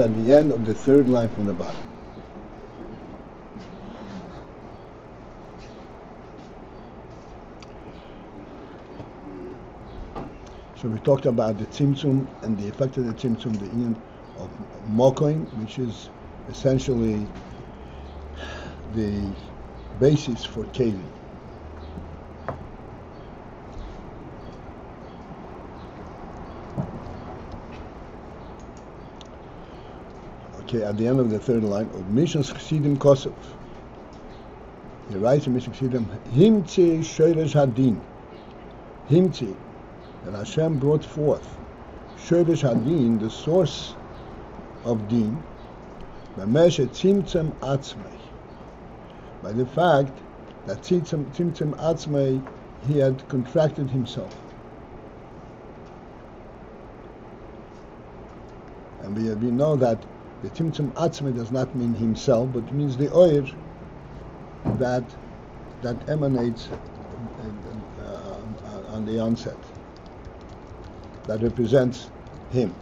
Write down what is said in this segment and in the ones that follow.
at the end of the third line from the bottom. So we talked about the tzimtzum and the effect of the tzimtzum, the Ayin of mokoin, which is essentially the basis for kelim. Okay, at the end of the third line, of Mishnas Chassidim Kosov, he writes in Mishnas Chassidim, Himtzi Shoresh Hadin, Himtzi, that Hashem brought forth Shoresh Hadin, the source of Din, B'meshe tzimtzum atzmei, by the fact that tzimtzum atzmei, he had contracted himself. And we know that the tzimtzum atzmei does not mean himself, but it means the oir that emanates on the onset, that represents him.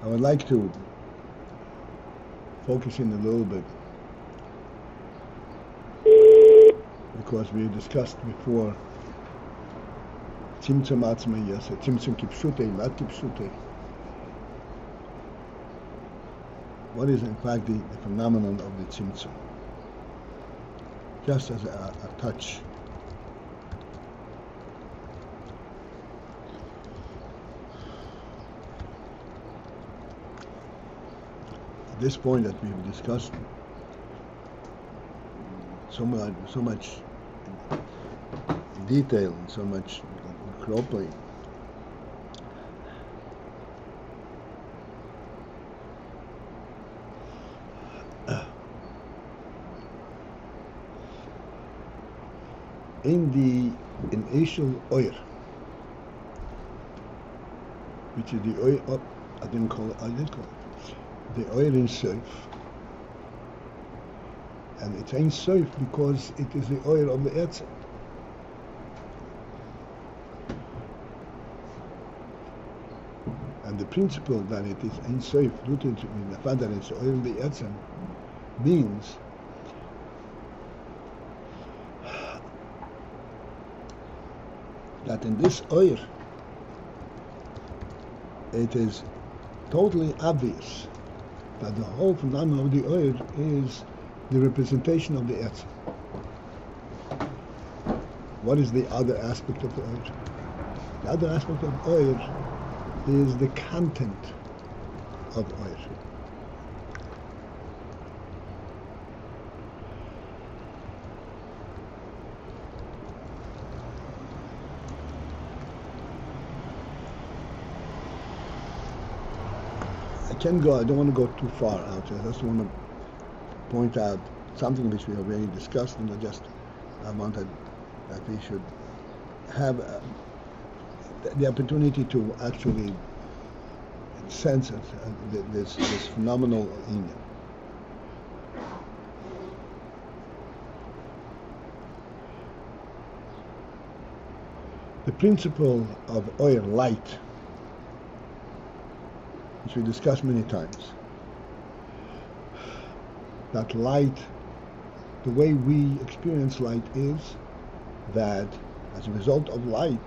I would like to focus in a little bit, because we discussed before tzimtzum atzmei, yes, tzimtzum kipshutei, not kipshutei. What is in fact the phenomenon of the tzimtzum? Just as a touch. This point that we've discussed so much detail and so much closely, in Eshel Oyer, which is the Oyer, I did call it. The oil in Sof, and it's Ein Sof because it is the oil of the Etzem. And the principle that it is Ein Sof, rooted in the fact that it's oil of the Etzem, means that in this oil, it is totally obvious that the whole phenomenon of the oil is the representation of the Etzem. What is the other aspect of the oil? The other aspect of oil is the content of oil. I don't want to go too far out. I just want to point out something which we have already discussed, and I wanted that we should have the opportunity to actually sense it, this phenomenal Ayin. The principle of oil, light, which we discussed many times, that light, the way we experience light is that as a result of light,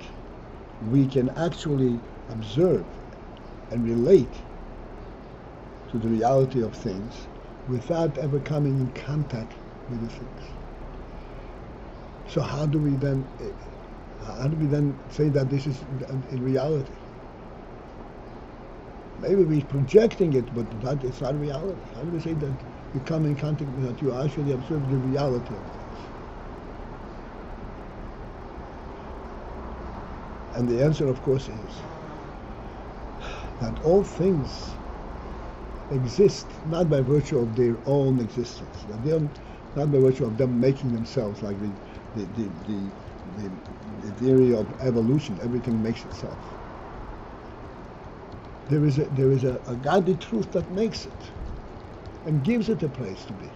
we can actually observe and relate to the reality of things without ever coming in contact with the things. So how do we then say that this is in reality? Maybe we're projecting it, but it's not reality. How do we say that you come in contact with that you actually observe the reality of things? And the answer, of course, is that all things exist not by virtue of their own existence, that they don't, not by virtue of them making themselves, like the theory of evolution, everything makes itself. There is a godly truth that makes it and gives it a place to be.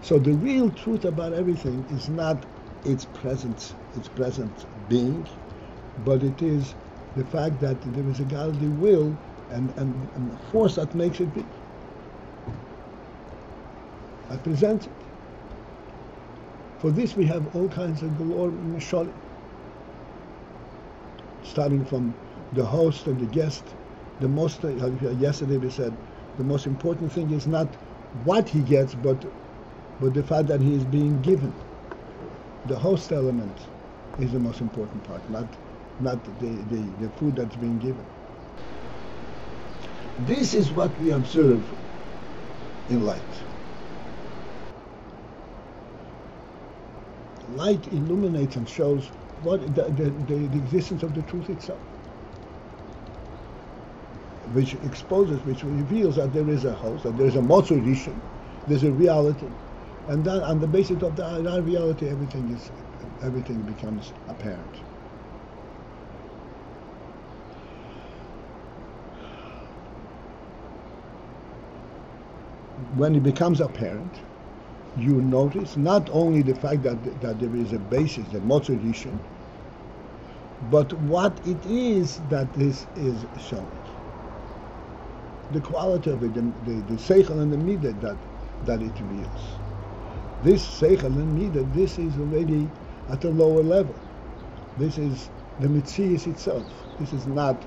So the real truth about everything is not its present being, but it is the fact that there is a godly will and force that makes it be, that presents it. For this we have all kinds of galore mishalim, starting from the host and the guest. Yesterday we said the most important thing is not what he gets, but the fact that he is being given. The host element is the most important part, not the food that's being given. This is what we observe in light. Light illuminates and shows what the existence of the truth itself, which exposes, which reveals that there is a host, that there is a motzurishon, there's a reality, and then on the basis of that reality, everything becomes apparent. When it becomes apparent, you notice not only the fact that there is a basis, the motzurishon, but what it is that this is showing. The quality of it, the seichel and the midah that it reveals. This seichel and midah, this is already at a lower level. This is the mitzias itself. This is not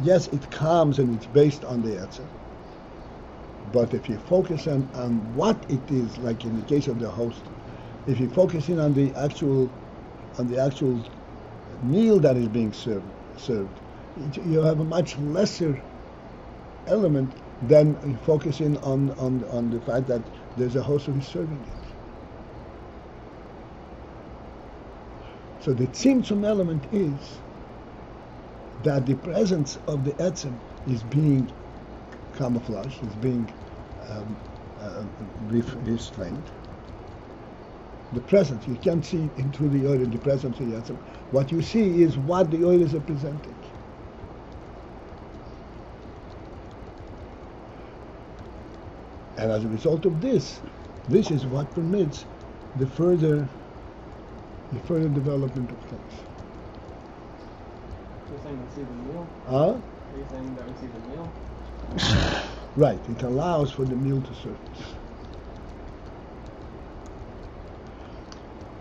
yes, it comes and it's based on the etzem. But if you focus on what it is, like in the case of the host, if you focus in on the actual meal that is being served, you have a much lesser element than focusing on the fact that there's a host who is serving it. So the tzimtzum element is that the presence of the etzem is being camouflaged, is being restrained. The presence, you can't see into the oil in the presence of the etzem. What you see is what the oil is representing. And as a result of this is what permits the further development of things. You're saying we see the meal? Are you saying that we see the meal? Right, it allows for the meal to surface.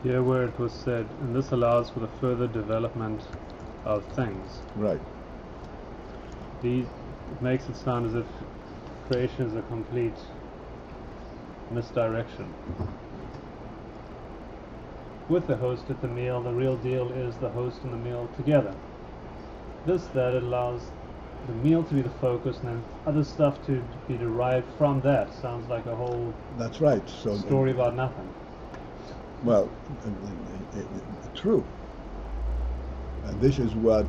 Here where it was said, and this allows for the further development of things. Right. It makes it sound as if creation is a complete misdirection. With the host at the meal, the real deal is the host and the meal together. That allows the meal to be the focus and then other stuff to be derived from that. Sounds like a whole That's right. So story about nothing. Well, true. And this is what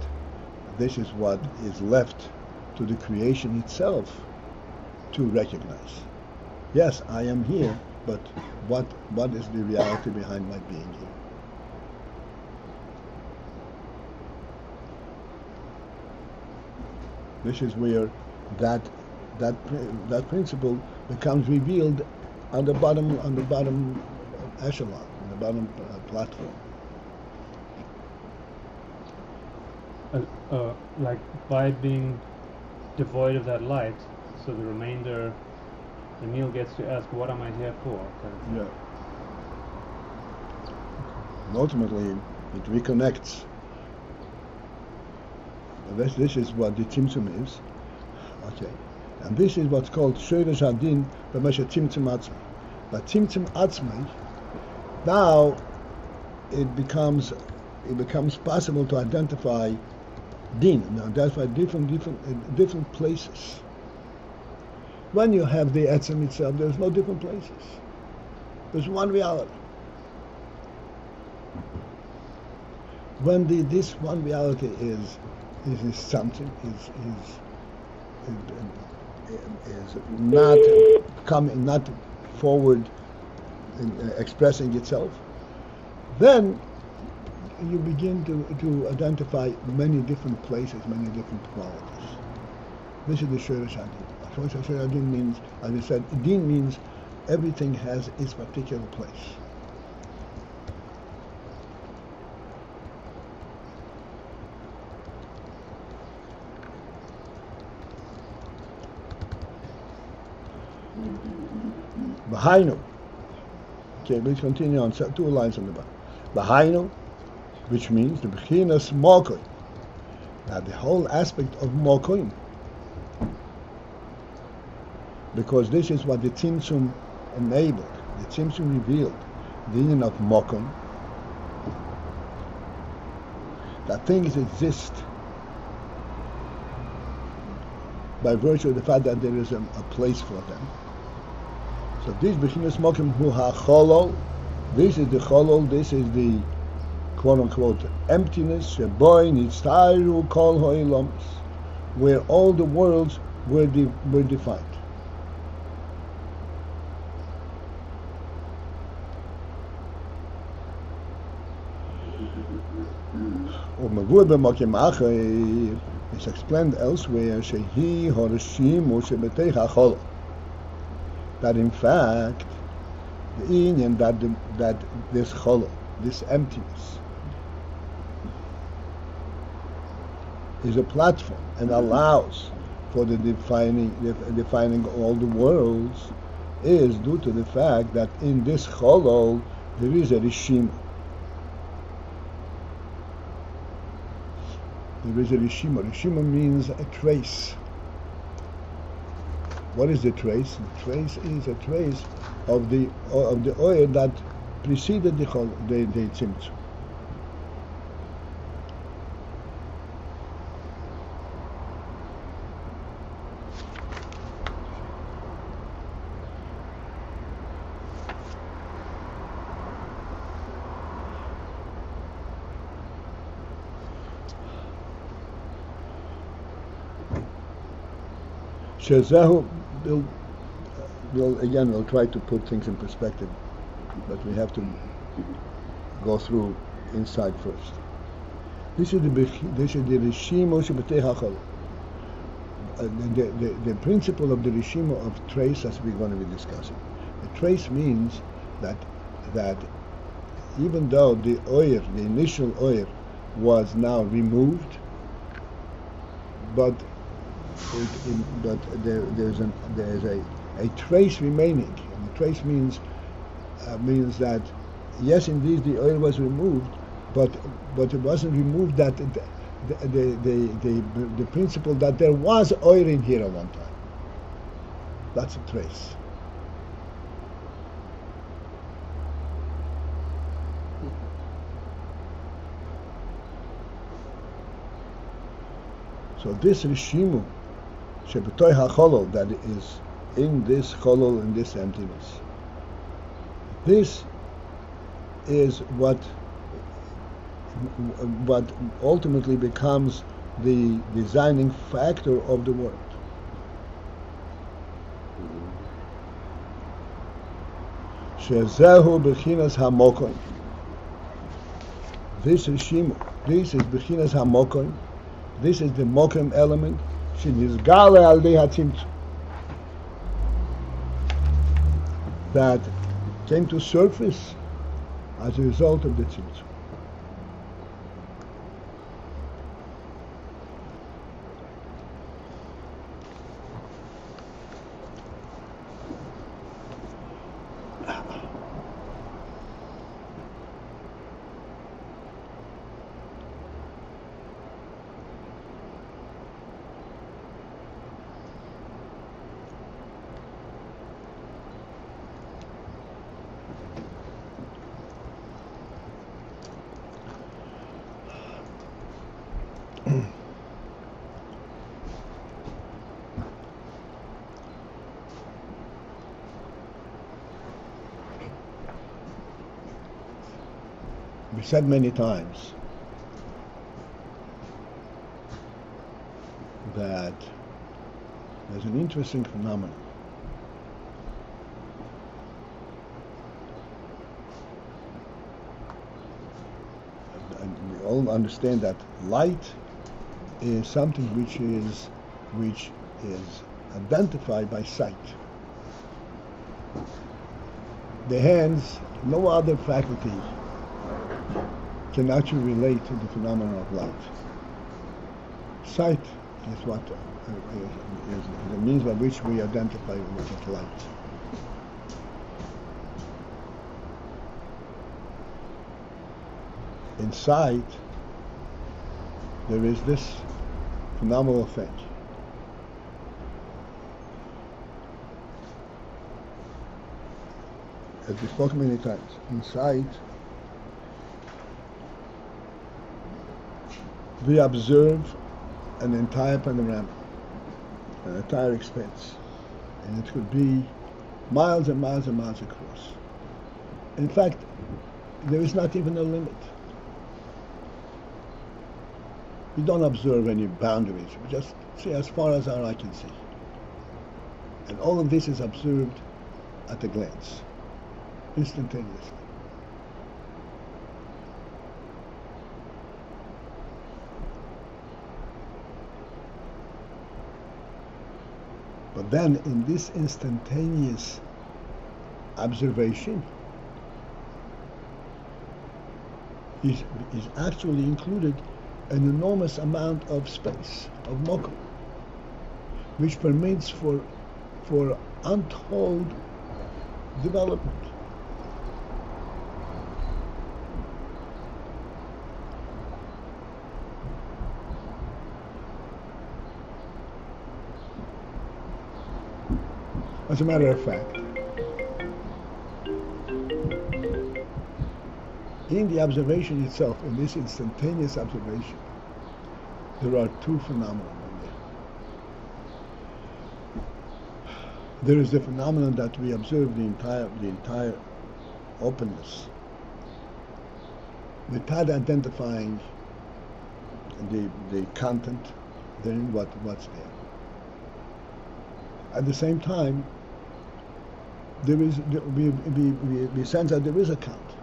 is left to the creation itself to recognize. Yes, I am here, but what is the reality behind my being here? This is where that principle becomes revealed on the bottom echelon, on the bottom platform. Like by being devoid of that light, so the remainder, the meal gets to ask, what am I here for? Yeah. And ultimately, it reconnects. This is what the tzimtzum is. Okay. And this is what's called shoresh hadin b'mesha tzimtzum atzmai. But tzimtzum atzmai, now it becomes possible to identify din, and identify different places. When you have the etzem itself, there's no different places. There's one reality. When this one reality is something, is not coming, not forward in, expressing itself, then you begin to identify many different places, many different qualities. This is the Shoresh Adin. Shoresh Adin means, as I said, Din means everything has its particular place. Bahainu. Okay, let's continue on 2 lines on the back. Bahainu, which means the Bechinas Mokoin. Now the whole aspect of Mokoin, because this is what the tzimtzum enabled, the tzimtzum revealed, the union of Mokoin, that things exist by virtue of the fact that there is a place for them. So this Bechinas Mokoin hu ha-cholol, this is the cholol, this is the quote-unquote emptiness, sheboy nitztaru kol ha'olamas, where all the worlds were defined. It's explained elsewhere shehi horashim shebetei ha'chol, that in fact the Ayin, that this chol, this emptiness, is a platform and allows for the defining all the worlds, is due to the fact that in this cholol there is a rishima. There is a rishima. Rishima means a trace. What is the trace? The trace is a trace of the oil that preceded the tzimtzum. Shezehu, we'll try to put things in perspective, but we have to go through inside first. This is the Rishimo Shebetei HaChol. The principle of the Rishimo of trace, as we're going to be discussing. The trace means that even though the oil, the initial oil, was now removed, but there's a trace remaining. And the trace means that yes, indeed, the oil was removed, but it wasn't removed that the principle that there was oil in here at one time. That's a trace. So this Rishimu Shebetoi HaCholol, that is in this cholol, in this emptiness, this is what ultimately becomes the designing factor of the world. Shezehu Bechinas HaMokoin. This is Shimu. This is Bechinas HaMokoin. This is the Mokoim element. Shenizgale al dei hatzimtzum, that came to surface as a result of the tzimtzum. We said many times that there's an interesting phenomenon. And we all understand that light is something which is identified by sight. The hands, no other faculty can actually relate to the phenomenon of light. Sight is what is the means by which we identify with light. In sight, there is this phenomenal thing. As we spoke many times, in sight, we observe an entire panorama, an entire expanse, and it could be miles and miles and miles across. In fact, there is not even a limit. We don't observe any boundaries. We just see as far as our eye can see. And all of this is observed at a glance, instantaneously. But then in this instantaneous observation is actually included an enormous amount of space, of mokum, which permits for untold development. As a matter of fact, in the observation itself, in this instantaneous observation, there are two phenomena in there. There is the phenomenon that we observe the entire openness without identifying the content, then what's there. At the same time, we sense that there is a content.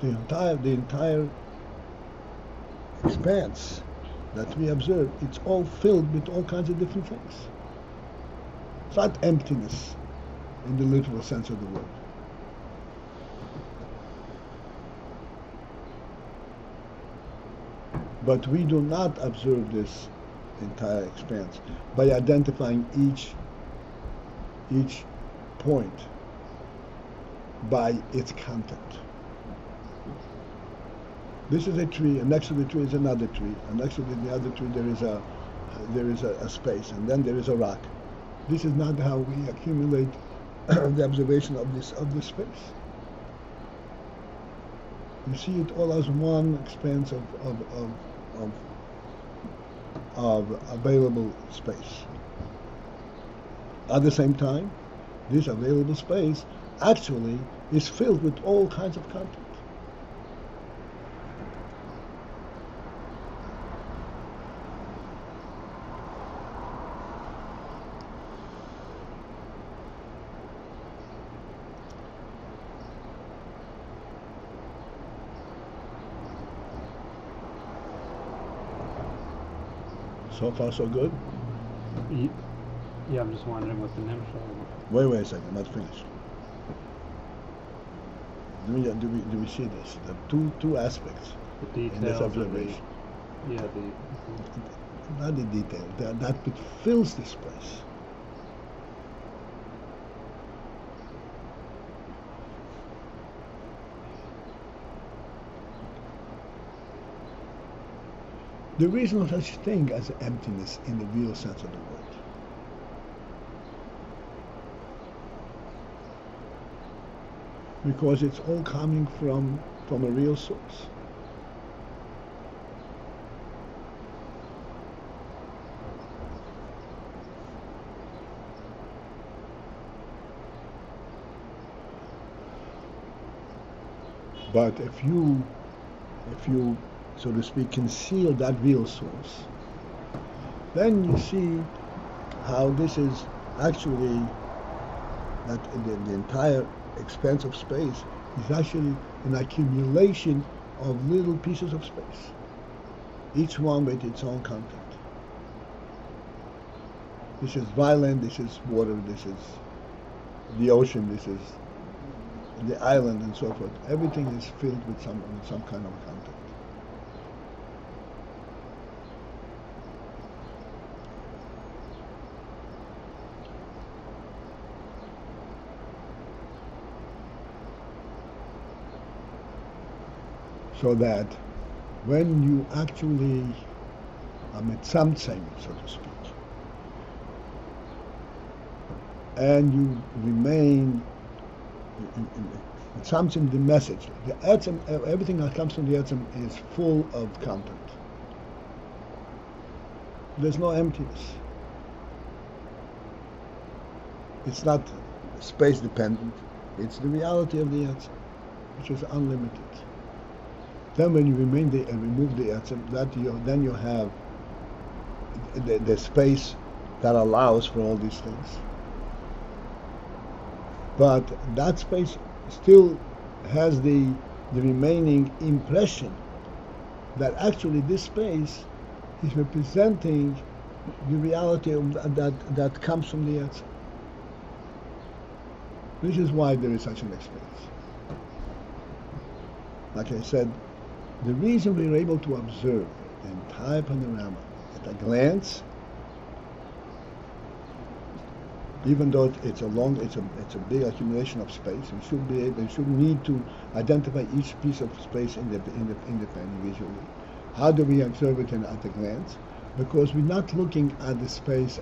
The entire expanse that we observe, it's all filled with all kinds of different things. It's not emptiness in the literal sense of the word. But we do not observe this entire expanse by identifying each point by its content. This is a tree, and next to the tree is another tree, and next to the other tree there is a space, and then there is a rock. This is not how we accumulate the observation of this space. You see it all as one expanse of available space. At the same time, this available space actually is filled with all kinds of content. So far, so good? Yeah, I'm just wondering what the name show. Wait a second, I'm not finished. Do we see this? The two aspects The details in this observation. Not the detail, that which fills this place. There is no such thing as emptiness in the real sense of the word. Because it's all coming from a real source. But if you, so to speak, conceal that real source, then you see how this is actually that the entire expanse of space is actually an accumulation of little pieces of space, each one with its own content. This is violent, this is water, this is the ocean, this is the island, and so forth. Everything is filled with some kind of content. So that when you actually tzimtzum, so to speak, and you remain tzimtzum the message, the etzem, everything that comes from the etzem is full of content. There's no emptiness. It's not space dependent. It's the reality of the etzem, which is unlimited. Then when you remain there and remove the etzem, then you have the space that allows for all these things. But that space still has the remaining impression that actually this space is representing the reality of that comes from the etzem. This is why there is such an experience. Like I said, the reason we're able to observe the entire panorama at a glance, even though it's a big accumulation of space, we should need to identify each piece of space independently visually. How do we observe it at a glance? Because we're not looking at the space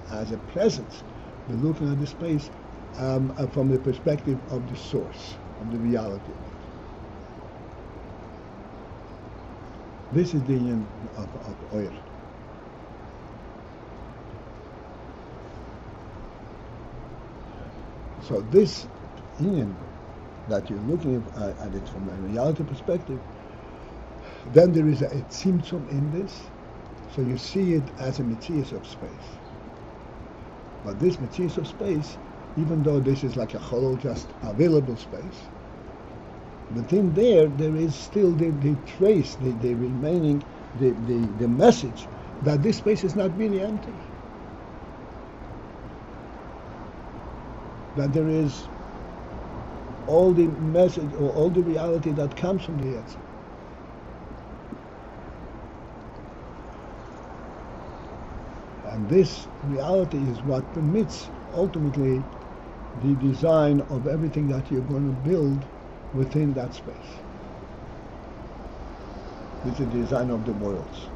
as a presence. We're looking at the space from the perspective of the source, of the reality. This is the Ayin of oil. So this Ayin, that you're looking at it from a reality perspective, then there is a tzimtzum in this, so you see it as a metzius of space. But this metzius of space, even though this is like a hollow, just available space, within there is still the trace, the remaining, the message that this space is not really empty. That there is all the message or all the reality that comes from the etzem. And this reality is what permits ultimately the design of everything that you're going to build within that space. This is the design of the worlds.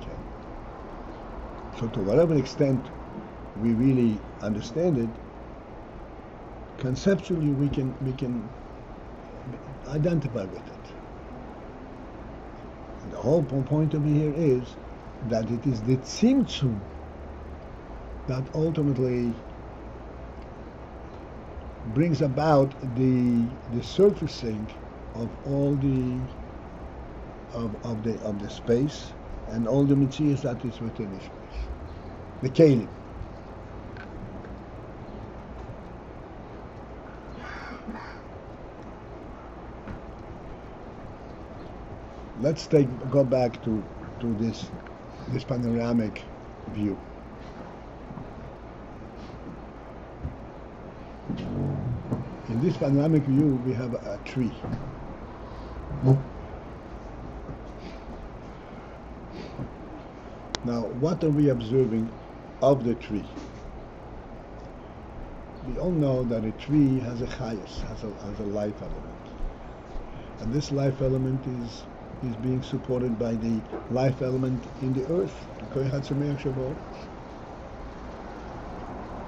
Okay. So to whatever extent we really understand it, conceptually we can identify with it. And the whole point of it here is that it is the tzimtzum that ultimately brings about the surfacing of all of the space and all the metzius that is within the space, the kelim. Let's go back to this panoramic view. In this panoramic view, we have a tree. Now, what are we observing of the tree? We all know that a tree has a chayus, has a life element, and this life element is being supported by the life element in the earth.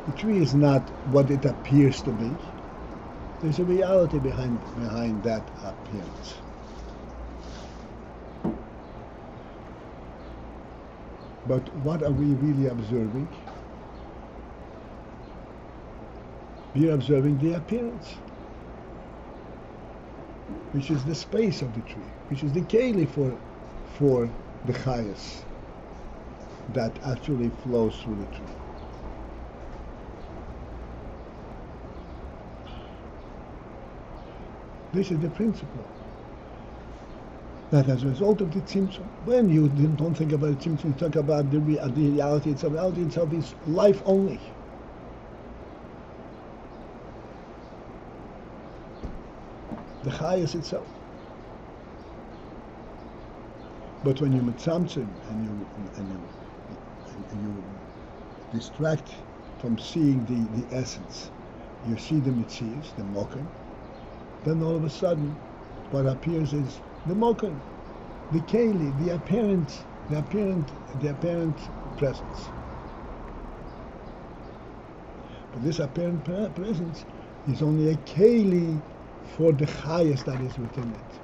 The tree is not what it appears to be. There's a reality behind that appearance. But what are we really observing? We are observing the appearance, which is the space of the tree, which is the keli for the chayas that actually flows through the tree. This is the principle. That as a result of the tzimtzum, when you don't think about the tzimtzum, you talk about the reality itself. Reality itself is life only. The chayas itself. But when you tzimtzum and you distract from seeing the essence, you see the mitzias, the mokum, then all of a sudden what appears is the mokum, the keli, the apparent presence. But this apparent presence is only a keli for the highest that is within it.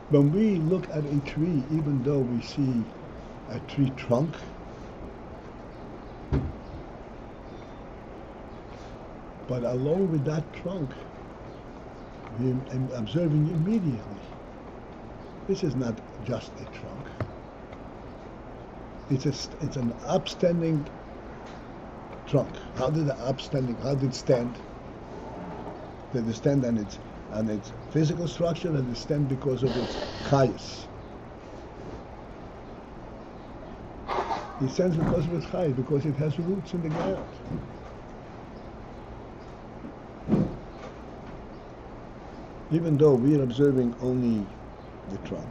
When we look at a tree, even though we see a tree trunk, but along with that trunk, we are observing immediately. This is not just a trunk. It's an upstanding trunk. How did it stand? Did it stand on its physical structure, and it stand because of its chayas? It stands because of its chayas, because it has roots in the ground. Even though we are observing only the trunk,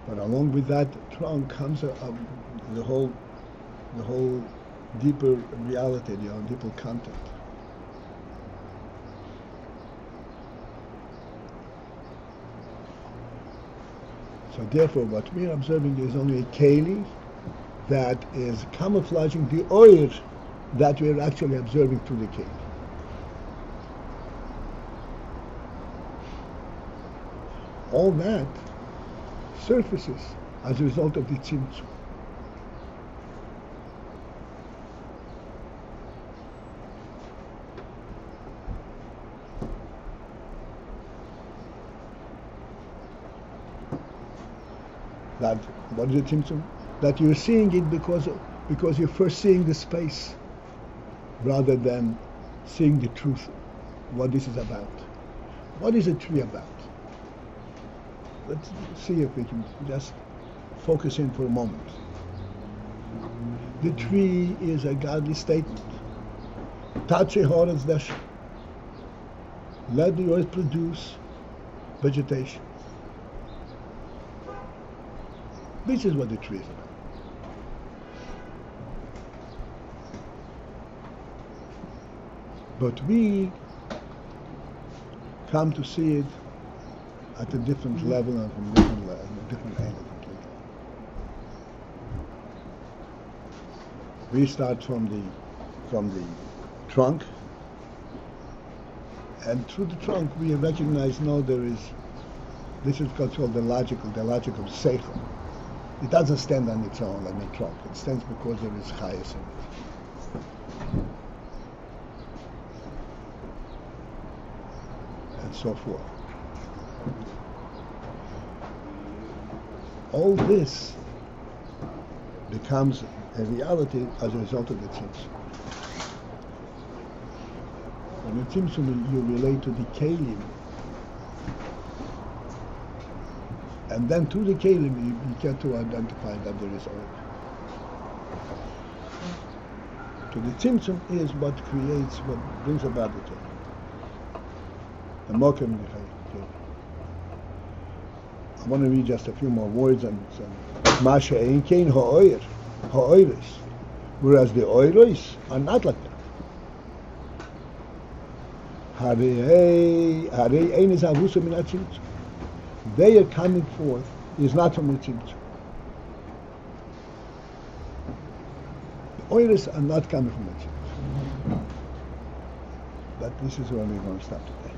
but along with that trunk comes the whole deeper reality, the deeper content. So therefore, what we are observing is only a keli that is camouflaging the oil that we are actually observing through the keli. All that surfaces as a result of the tzimtzum. That what is the tzimtzum? That you're seeing it because you're first seeing the space, rather than seeing the truth, what this is about. What is a tree about? Let's see if we can just focus in for a moment. The tree is a godly statement. Tachi horetz dasha. Let the earth produce vegetation. This is what the tree is about. But we come to see it at a different level and from a different angle completely. We start from the trunk, and through the trunk we recognize this is what's called the logical seichel. It doesn't stand on its own like the trunk. It stands because there is chayas in it. And so forth. All this becomes a reality as a result of the tzimtzum. When the tzimtzum you relate to the kelim, and then through the kelim you get to identify that there is oil. So the tzimtzum is what brings about the kelim. The mokum. I want to read just a few more words on Masha Einkein ha'oiros, whereas the oiros are not like that. They are coming forth is not from the tzimtzum. The oiros are not coming from the tzimtzum. But this is where we're going to stop today.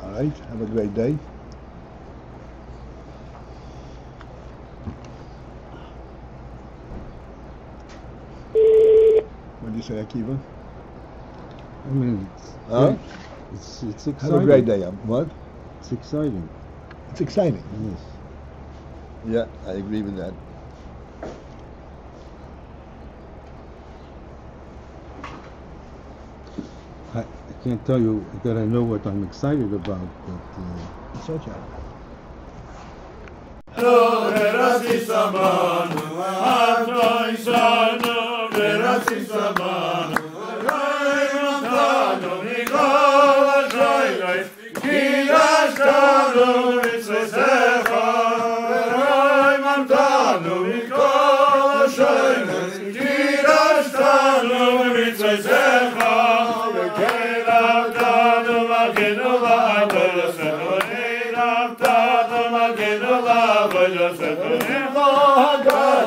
All right. Have a great day. What do you say, Akiva? I mean, Huh? it's exciting. Have a great day. What? It's exciting. It's exciting. Yes. Yeah, I agree with that. I can't tell you that I know what I'm excited about, but It's okay.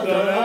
Just